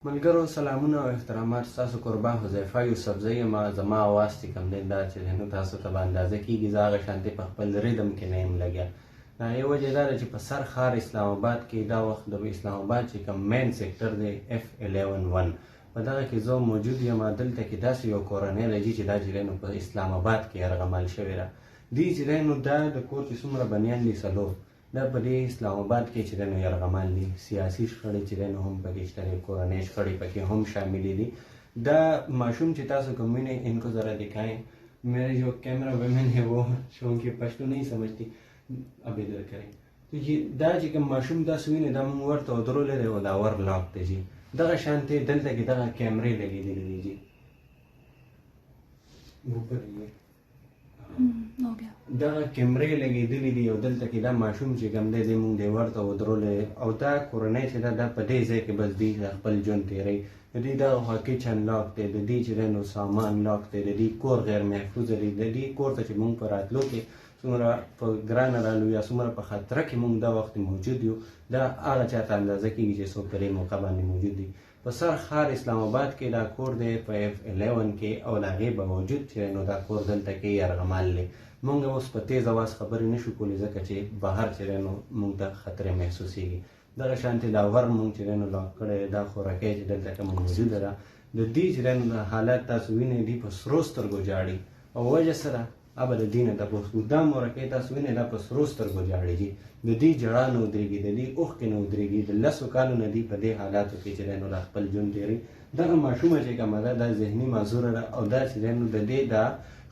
ملګرو سلامونه او احترامات ستاسو قربان حذیفه یوسفزی یم. زما اواز چې کوم دی دا چې دی نو تاسو ته به اندازه کېږي زه هغه شانتې په خپل ریدم کې نه یم لګیا. د هغې وجه دا ده چې په سر ښار اسلام آباد کې دا وخت د اسلام آباد چې کوم مین سیکټر دی F11 په دغه کې زه موجود یم. دلته کې داسې یو کورنۍ لجي چې دا چې دی نو په اسلام آباد کې یرغمل شوې ده. دوی چې دی نو دا د کور چې څومره بنیان دي څلور دا په دې اسلام آباد کې چې دی نو یرغمل دي. سیاسي شخړې چې دی نو هم پکې شته دي، کورنۍ شخړې پکې هم شاملې دي. دا ماشوم چې تاسو کوم وینئ ان کو ذرا دکھائیں. میرے جو کیمرہ ویمن ہے وہ چونکہ پشتو نہیں سمجھتی اب ادھر کریں. تو یہ دا چې کوم ماشوم تاسو وینئ دا موږ ورته ودرولی دی او دا ور لاک دی جي. دغه شانتې دلته کې دغه کیمرې لګېدلې دي جي. دغه کیمرې لګېدلې دي او دلته کې دا ماشوم چې کوم دی دی موږ دی ورته ودرولی او دا کورنۍ چې ده دا په دې ځای کې بس دوی خپل ژوند تېروي. د دوی دغه خوا کچن لاک دی، د دې چې دی نو سامان لاک دی، د دې کور غیر محفوظه دی. د دې کور ته چې موږ په راتلو کې څومره په ګرانه رالو یا څومره په خطره کې موږ دا وخت موجود یو دا هغه چاته اندازه کېږي چې څوک په دې موقع باندې موجود دي. په سر ښار اسلام آباد کې دا کور دی په F11 کې او د هغې باوجود چې نو دا کور دلته کې یرغمل دی. مونږ اوس په تیز اواز خبرې نشو کولی ځکه چې بهر چې دی نو مونږ ته خطرې محسوسېږي. دغه شانتې دا ور مونږ چې دی نو لاک کړی دا خورکۍ چې دلته کومه موجوده ده د دې چې دی نو د حالت تاسو وینئ دوی په سرو سترګو جاړي او وجه څه ده ابه د دې نه تپوس کوو. دا مورکۍ تاسو وینئ دا په سرو سترګو جاړي دي. د دې ژړا نه ودرېږي، د دې اوښکې نه ودرېږي. د 10 کالو نه دي په دې حالاتو کې چې دی نو دا خپل ژوند تېروي. دغه ماشومه چې کومه ده دا ذهني معذوره ده او دا چې دی نو د دې دا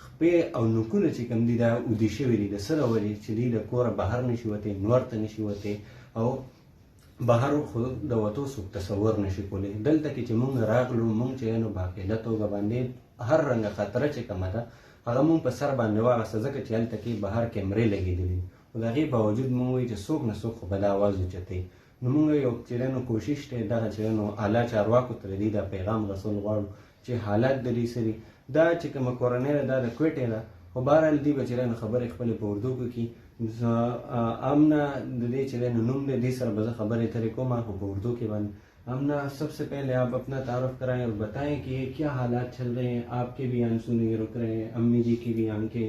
خپې او نوکونه چې کوم دي دا اودي شوي دي. د څه له وجې چې دوی د کوره بهر نشي وتی، نور ته نشي وتی او بهر خو د وتو څوک تصور نشي کولی. دلته کې چې مونږ راغلو مونږ چې نو باقاعده توګه باندې هر رنګه خطره چې کومه ده هغه مونږ په سر باندې واخیسته ځکه چې هلته کې بهر کیمرې لګېدلې او د هغې باوجود مونږ وایي چې څوک نه څوک خو به دا آواز اوچتوي. نو مونږ یو چې دی نو کوشش دی دغه چې دی نو اعلی چارواکو ته د دې دا پیغام رسول غواړو چې حالات د دې څه دي. دا چې کومه کورنۍ ده دا د کویټې ده خو بهرحال دوی به چې دی نو خبرې خپلې په اردو کې کي. آمنا د دې چې دی نو نوم دی دې سره به زه خبرې اترې کوم خو په اردو کې باندې. آمنا سب سے پہلے آپ اپنا تعارف کرائیں اور بتائیں کہ یہ کیا حالات چل رہے ہیں. آپ کے بھی آنسو نہیں رک رہے ہیں، امی جی کی بھی آنکھیں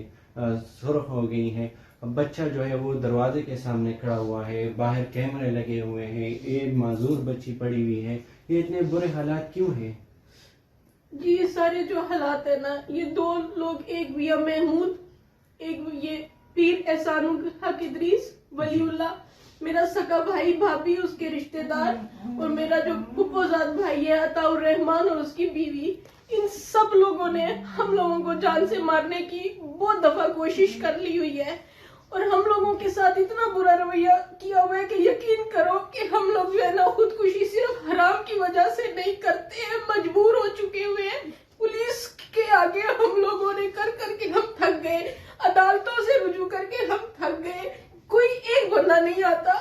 سرخ ہو گئی ہیں. بچہ جو ہے وہ دروازے کے سامنے کھڑا ہوا ہے، باہر کیمرے لگے ہوئے ہیں، ایک معذور بچی پڑی ہوئی ہے. یہ اتنے برے حالات کیوں ہیں؟ جی یہ سارے جو حالات ہیں نا یہ دو لوگ، ایک ویا محمود، ایک یہ پیر احسان الحق ادریس ولی اللہ، میرا سکا بھائی بھابھی اس کے رشتہ دار، اور میرا جو پھپھوزاد بھائی ہے عطا الرحمان اور اس کی بیوی. ان سب لوگوں نے ہم لوگوں کو جان سے مارنے کی بہت دفعہ کوشش کر لی ہوئی ہے اور ہم لوگوں کے ساتھ اتنا برا رویہ کیا ہوا ہے کہ یقین کرو کہ ہم لوگ جو ہے نا خودکشی صرف حرام کی وجہ سے نہیں کرتے ہیں، مجبور ہو چکے ہوئے ہیں. پولیس کے آگے ہم لوگوں نے کر کر کے ہم تھک گئے، عدالتوں سے رجوع کر کے ہم تھک گئے. کوئی ایک بندہ نہیں آتا،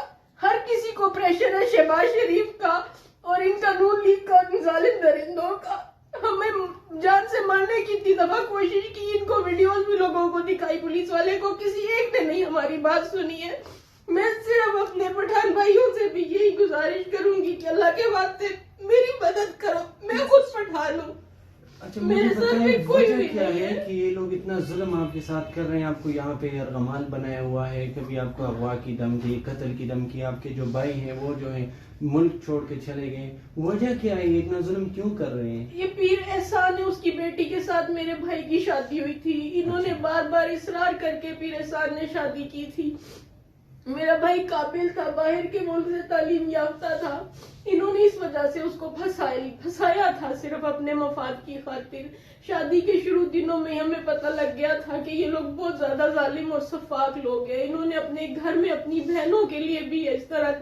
ہر کسی کو پریشر ہے شہباز شریف کا اور ان کا نون لیگ کا، ان ظالم درندوں کا. ہمیں جان سے مارنے کی اتنی دفعہ کوشش کی، ان کو ویڈیوز بھی لوگوں کو دکھائی، پولیس والے کو کسی ایک نے نہیں ہماری بات سنی ہے. میں صرف اپنے پٹھان بھائیوں سے بھی یہی گزارش کروں گی کہ اللہ کے واسطے میری مدد کرو، میں خود پٹھان ہوں. اچھا مجھے بتائیں وجہ کیا ہے کہ یہ لوگ اتنا ظلم آپ کے ساتھ کر رہے ہیں؟ آپ کو یہاں پہ یرغمال بنایا ہوا ہے، کبھی آپ کو اغوا کی دھمکی، قتل کی دھمکی، آپ کے جو بھائی ہیں وہ جو ہیں ملک چھوڑ کے چلے گئے. وجہ کیا ہے یہ اتنا ظلم کیوں کر رہے ہیں؟ یہ پیر احسان ہے، اس کی بیٹی کے ساتھ میرے بھائی کی شادی ہوئی تھی. انہوں نے بار بار اصرار کر کے پیر احسان نے شادی کی تھی. میرا بھائی قابل تھا، باہر کے ملک سے تعلیم یافتہ تھا. انہوں نے اس وجہ سے اس کو پھنسایا تھا صرف اپنے مفاد کی خاطر. شادی کے شروع دنوں میں ہمیں پتہ لگ گیا تھا کہ یہ لوگ بہت زیادہ ظالم اور شفاق لوگ ہیں. انہوں نے اپنے گھر میں اپنی بہنوں کے لیے بھی اس طرح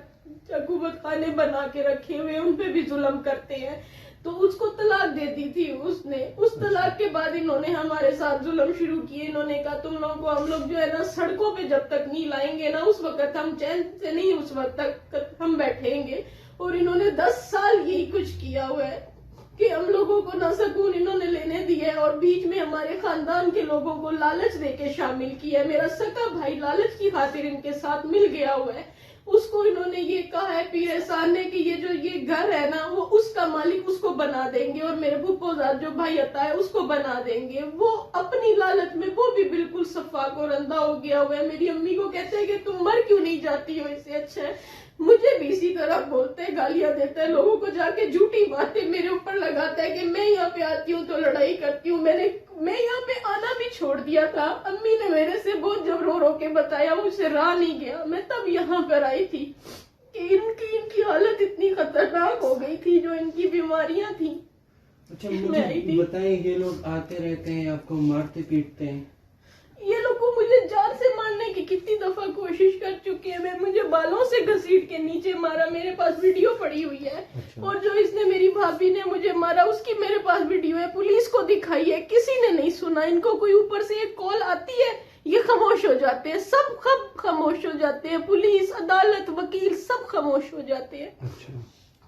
عقوبت خانے بنا کے رکھے ہوئے، ان پہ بھی ظلم کرتے ہیں. تو اس کو طلاق دے دی تھی اس نے. اس طلاق کے بعد انہوں نے ہمارے ساتھ ظلم شروع کیے. انہوں نے کہا تم لوگوں کو ہم لوگ جو ہے نا سڑکوں پہ جب تک نہیں لائیں گے نا اس وقت ہم چین سے نہیں اس وقت تک ہم بیٹھیں گے. اور انہوں نے 10 سال یہی کچھ کیا ہوا ہے کہ ہم لوگوں کو نہ سکون انہوں نے لینے دیا ہے اور بیچ میں ہمارے خاندان کے لوگوں کو لالچ دے کے شامل کیا ہے. میرا سکا بھائی لالچ کی خاطر ان کے ساتھ مل گیا ہوا ہے اس کو انہوں نے یہ کہا ہے پیر احسان نے کہ یہ گھر ہے نا وہ اس کا مالک اس کو بنا دیں گے، اور میرے پھپھوزاد جو بھائی آتا ہے اس کو بنا دیں گے۔ وہ اپنی لالچ میں وہ بھی بالکل صفاق اور اندھا ہو گیا ہوا ہے۔ میری امی کو کہتے ہیں کہ تم مر کیوں نہیں جاتی ہو، اس سے اچھا ہے۔ مجھے بھی اسی طرح بولتے ہیں، گالیاں دیتا ہے، لوگوں کو جا کے جھوٹی باتیں میرے اوپر لگاتا ہے کہ میں یہاں پہ آتی ہوں تو لڑائی کرتی ہوں۔ میں یہاں پہ آنا بھی چھوڑ دیا تھا، امی نے میرے سے بہت جب رو رو کے بتایا، مجھ سے رہا نہیں گیا، میں تب یہاں پر آئی تھی کہ ان کی حالت اتنی خطرناک ہو گئی تھی، جو ان کی بیماریاں تھیں۔ اچھا مجھے بتائیں، یہ لوگ آتے رہتے ہیں آپ کو مارتے پیٹتے ہیں؟ یہ لوگ مجھے جان سے مارنے کی کتنی دفعہ کوشش کر چکے ہیں، مجھے بالوں سے گھسیٹ کے نیچے مارا، میرے پاس ویڈیو پڑی ہوئی ہے۔ اور جو اس نے میری بھابھی نے مجھے مارا اس کی میرے پاس ویڈیو ہے، پولیس کو دکھائی ہے، کسی نے نہیں سنا۔ ان کو کوئی اوپر سے ایک کال آتی ہے، یہ خاموش ہو جاتے ہیں، سب خاموش ہو جاتے ہیں، پولیس، عدالت، وکیل سب خاموش ہو جاتے ہیں۔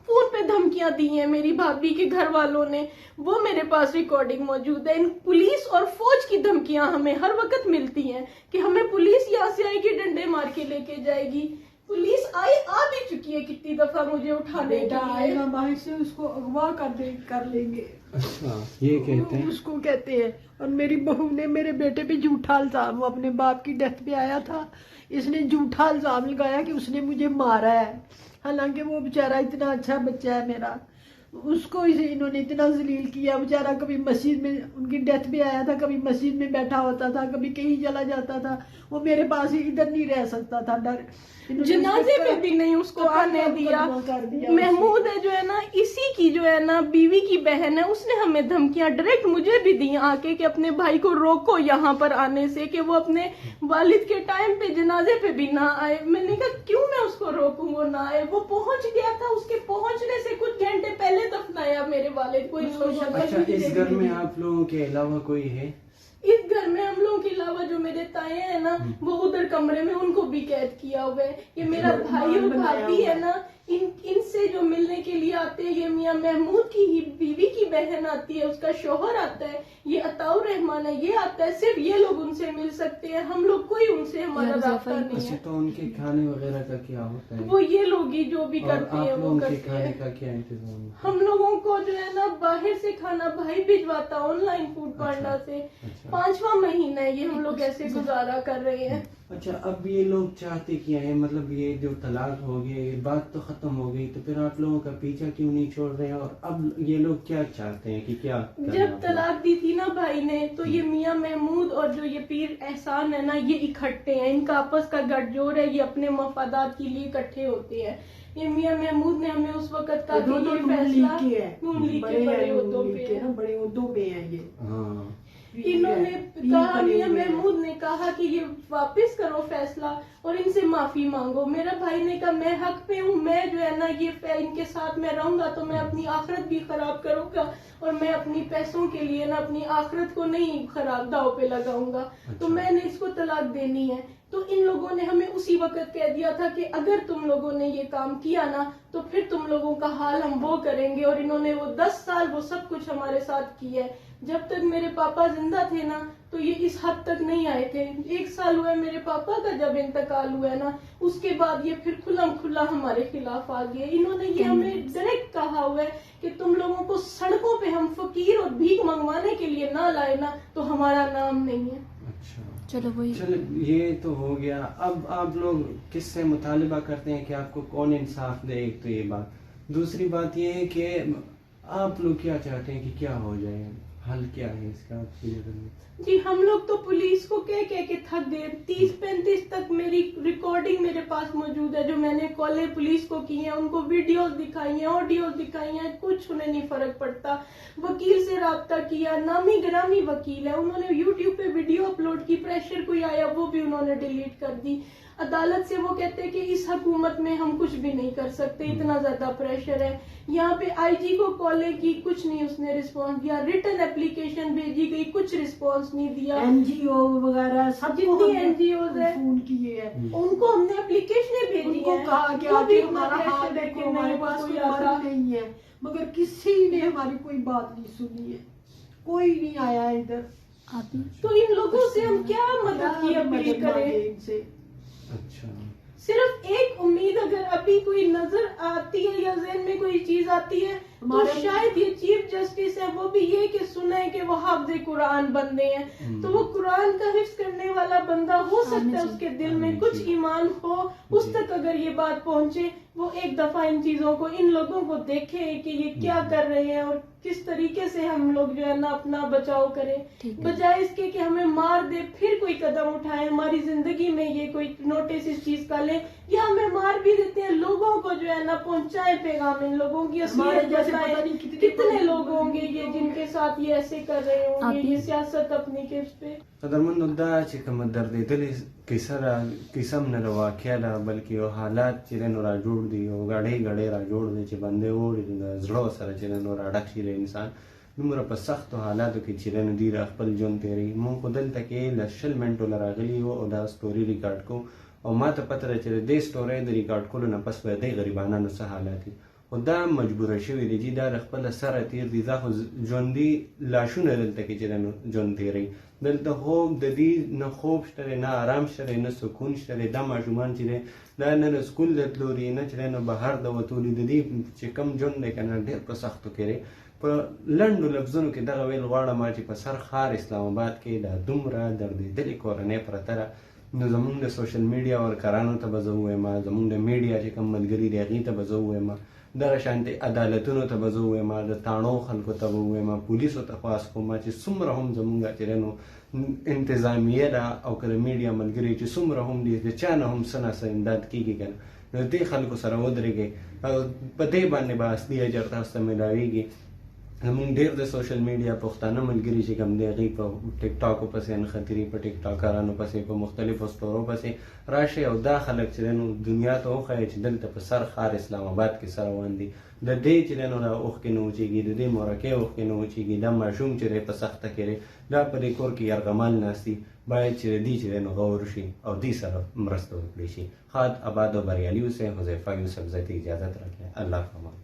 فون پہ دھمکیاں دی ہیں میری بھابھی کے گھر والوں نے، وہ میرے پاس ریکارڈنگ موجود ہے۔ ان پولیس اور فوج کی دھمکیاں ہمیں ہر وقت ملتی ہیں کہ ہمیں پولیس یہاں سے آئے گی، ڈنڈے مار کے لے کے جائے گی۔ پولیس آ بھی چکی ہے کتنی دفعہ مجھے اٹھانے کے آئے گا باہر سے، اس کو اغوا کر لیں گے، اچھا یہ کہتے ہیں، اس کو کہتے ہیں۔ اور میری بہو نے میرے بیٹے پہ جھوٹا الزام، وہ اپنے باپ کی ڈیتھ پہ آیا تھا، اس نے جھوٹا الزام لگایا کہ اس نے مجھے مارا ہے، حالانکہ وہ بیچارہ اتنا اچھا بچہ ہے میرا، اس کو انہوں نے اتنا ذلیل کیا۔ بیچارہ کبھی مسجد میں، ان کی ڈیتھ پہ آیا تھا، کبھی مسجد میں بیٹھا ہوتا تھا، کبھی کہیں چلا جاتا تھا، وہ میرے پاس ہی ادھر نہیں رہ سکتا تھا، ڈر جنازے پہ بھی نہیں اس کو آنے دیا۔ محمود ہے جو ہے نا، اسی کی جو ہے نا بیوی کی بہن ہے، اس نے ہمیں دھمکیاں ڈائریکٹ مجھے بھی دی آ کے کہ اپنے بھائی کو روکو یہاں پر آنے سے، کہ وہ اپنے والد کے ٹائم پہ جنازے پہ بھی نہ آئے۔ میں نے کہا کیوں میں اس کو روکوں، وہ نہ آئے، وہ پہنچ گیا تھا، اس کے پہنچنے سے کچھ گھنٹے پہلے دفنایا میرے والد کو۔ اچھا اس گھر میں آپ لوگوں کے علاوہ کوئی ہے؟ اس گھر میں ہم لوگوں کے علاوہ جو میرے تائے ہیں نا، وہ ادھر کمرے میں ان کو بھی قید کیا ہوا ہے۔ یہ میرا بھائی اور بھابھی ہے نا، ان سے جو ملنے کے لیے آتے ہیں، یہ میاں محمود کی ہی بیوی کی بہن آتی ہے، اس کا شوہر آتا ہے، یہ عطاء الرحمان ہے، یہ آتا ہے، صرف یہ لوگ ان سے مل سکتے ہیں، ہم لوگ کوئی ان سے ہمارا رابطہ نہیں ہے۔ تو ان کے کھانے وغیرہ کا کیا ہوتا ہے؟ وہ یہ لوگ ہی جو بھی کرتے ہیں آپ وہ لوگوں کے کرتے کھانے ہیں۔ کا کیا انتظام ہے؟ ہم لوگوں کو جو ہے نا باہر سے کھانا بھائی بھجواتا آن لائن فوڈ پانڈا سے، 5واں مہینہ ہے یہ ہم لوگ ایسے گزارا کر رہے ہیں۔ اچھا اب یہ لوگ چاہتے کیا ہے، مطلب یہ جو طلاق ہو گئی، یہ بات تو ختم ہو گئی، تو پھر آپ لوگوں کا پیچھا کیوں نہیں چھوڑ رہے ہیں، اور اب یہ لوگ کیا چاہتے ہیں کہ کیا؟ جب طلاق دی تھی نا بھائی نے، تو یہ میاں محمود اور جو یہ پیر احسان ہے نا، یہ اکٹھے ہیں، ان کا آپس کا گٹھ جوڑ ہے، یہ اپنے مفادات کے لیے اکٹھے ہوتے ہیں۔ یہ میاں محمود نے ہمیں اس وقت کہا کہ یہ فیصلہ نون لیگ کے بڑے عہدوں پہ ہے، بڑے عہدوں پہ ہیں یہ۔ ہاں انہوں نے کہا، میاں محمود نے کہا کہ یہ واپس کرو فیصلہ اور ان سے معافی مانگو۔ میرا بھائی نے کہا میں حق پہ ہوں، میں جو ہے نا یہ ان کے ساتھ میں رہوں گا تو میں اپنی آخرت بھی خراب کروں گا، اور میں اپنی پیسوں کے لیے نا اپنی آخرت کو نہیں خراب داؤ پہ لگاؤں گا، تو میں نے اس کو طلاق دینی ہے۔ تو ان لوگوں نے ہمیں اسی وقت کہہ دیا تھا کہ اگر تم لوگوں نے یہ کام کیا نا تو پھر تم لوگوں کا حال ہم وہ کریں گے، اور انہوں نے وہ 10 سال وہ سب کچھ ہمارے ساتھ کیا ہے۔ جب تک میرے پاپا زندہ تھے نا تو یہ اس حد تک نہیں آئے تھے۔ 1 سال ہوا ہے میرے پاپا کا جب انتقال ہوا ہے نا، اس کے بعد یہ پھر کھلم کھلا ہمارے خلاف آ گئے۔ انہوں نے یہ ہمیں ڈائریکٹ کہا ہوا ہے کہ تم لوگوں کو سڑکوں پہ ہم فقیر اور بھیک منگوانے کے لیے نہ لائے نا تو ہمارا نام نہیں ہے۔ اچھا چلو یہ تو ہو گیا، اب آپ لوگ کس سے مطالبہ کرتے ہیں کہ آپ کو کون انصاف دے؟ ایک تو یہ بات، دوسری بات یہ ہے کہ آپ لوگ کیا چاہتے ہیں کہ کیا ہو جائے، حل کیا ہے اس کا آپ کی نظر میں؟ جی ہم لوگ تو پولیس کو کہہ کے تھک گئے، 30-35 تک میری ریکارڈنگ میرے پاس موجود ہے، جو میں نے کالیں پولیس کو کی ہیں، ان کو ویڈیوز دکھائی ہیں، آڈیوز دکھائی ہیں، کچھ انہیں نہیں فرق پڑتا۔ وکیل سے رابطہ کیا، نامی گرامی وکیل ہے، انہوں نے یوٹیوب پہ ویڈیو اپلوڈ کی، پریشر کوئی آیا وہ بھی انہوں نے ڈیلیٹ کر دی۔ عدالت سے وہ کہتے ہیں کہ اس حکومت میں ہم کچھ بھی نہیں کر سکتے، اتنا زیادہ پریشر ہے۔ یہاں پہ آئی جی کو کالیں کی، کچھ نہیں اس نے رسپانس دیا، ریٹن اپلیکیشن بھیجی گئی، کچھ رسپانس نہیں دیا۔ این جی او وغیرہ سب جتنی این جی اوز ہیں فون کیے ہیں، ان کو ہم نے اپلیکیشنیں بھیجی ان کو ہیں، کہا کہ وہ بھی آگے ہمارا حال پریشر دیکھو، ہمارے پاس کوئی مرد نہیں ہے، مگر کسی نے ہماری کوئی بات نہیں سنی ہے، کوئی نہیں آیا ادھر۔ تو ان لوگوں سے ہم کیا مدد کی اپیل کریں؟ ان سے اچھا صرف ایک امید اگر ابھی کوئی نظر آتی ہے یا ذہن میں کوئی چیز آتی ہے تو شاید یہ چیف جسٹس ہے وہ بھی یہ کہ سنیں کہ وہ حافظ قرآن بندے ہیں، تو وہ قرآن کا حفظ کرنے والا بندہ ہو سکتا ہے اس کے دل میں کچھ ایمان ہو، اس تک اگر یہ بات پہنچے وہ ایک دفعہ ان چیزوں کو، ان لوگوں کو دیکھے کہ یہ کیا کر رہے ہیں اور کس طریقے سے ہم لوگ جو ہے نا اپنا بچاؤ کریں، بجائے اس کے کہ ہمیں مار دے پھر کوئی قدم اٹھائیں، ہماری زندگی میں یہ کوئی نوٹس اس چیز کا لیں، یا ہمیں مار بھی دیتے ہیں لوگوں کو جو ہے نا پہنچائیں پیغام، ان لوگوں کی اصلیت بتائیں، کتنے لوگ ہوں گے یہ جن کے ساتھ یہ ایسے کر رہے ہوں گے، یہ سیاست اپنی کس پہ. قدرمندو دا چې کومه دردېدلې کیسه هم نه ده، واقعه ده، بلکې یو حالات چې دی نو را جوړ دي، یو ګړۍ را جوړ دی چې بندې وړي د زړه سره چې دی نو را ډک شي د انسان دومره په سختو حالاتو کې چې دی نو دوی را خپل ژوند تېروي. مونږ خو دلته کې له 20 منټو له راغلي یو او دا سټوري ریکارډ کوو او ما ته پته ده چې د دې سټورۍ د ریکارډ کولو نه پس به دې غریبانانو څه حالات دي، خو دا مجبوره شوي دي چې دا د خپله سره تېر دي، دا خو ژوندي لاشونه دلته کې چې دی نو ژوند تېروي. دلته خوب د دې نه خوب شته دی، نه آرام شته دی، نه سکون شته دی. دا ماشومان چې دی دا نه د سکول د تلو دي، نه چې دی نو بهر د وتو دي. د دې چې کوم ژوند دی که نه ډېر په سختو کې دی. په لنډو لفظونو کې دغه ویل غواړم چې په سر ښار اسلام آباد کې دا دومره دردېدلې کورنۍ پرته ده، نو زمونږ د سوشل میډیا ورکرانو ته به زه ووایم، زمونږ د میډیا چې کوم ملګري دي هغې ته به زه ووایم، دغه شانتې عدالتونو ته به زه ووایم، د تاڼو خلکو ته به ووایم، پولیسو ته خواست کوم چې څومره هم زمونږ چې دی نو انتظامیه ده او که د میډیا ملګري چې څومره هم دي د چا نه هم څه نه څه امداد کېږي که نه، نو دې خلکو سره ودرېږئ او په دې باندې به اصلي اجر تاسو ته میلاویږي. زمونږ ډېر د سوشل میډیا پښتانه ملګري چې کوم دی هغوی په ټیک ټاکو پسې نښتري، په ټیک ټاکرانو پسې، په مختلفو سټورو پسې راشئ او دا خلک چې دی نو دنیا ته وښایئ چې دلته په سر ښار اسلام آباد کې څه روان دي. د دې چې دی نو دا اوښکې نه وچېږي، د دې مورکۍ اوښکې نه وچېږي، دا ماشوم چې دی په سخته کې دی، دا په دې کور کې یرغمال ناست دي، باید چې د دې چې دی نو غور شي او دې سره مرسته وکړی شي. ښاد آباد او بریالي اوسئ. حذیفه یوسف زی ته اجازت راکړئ. الله امان.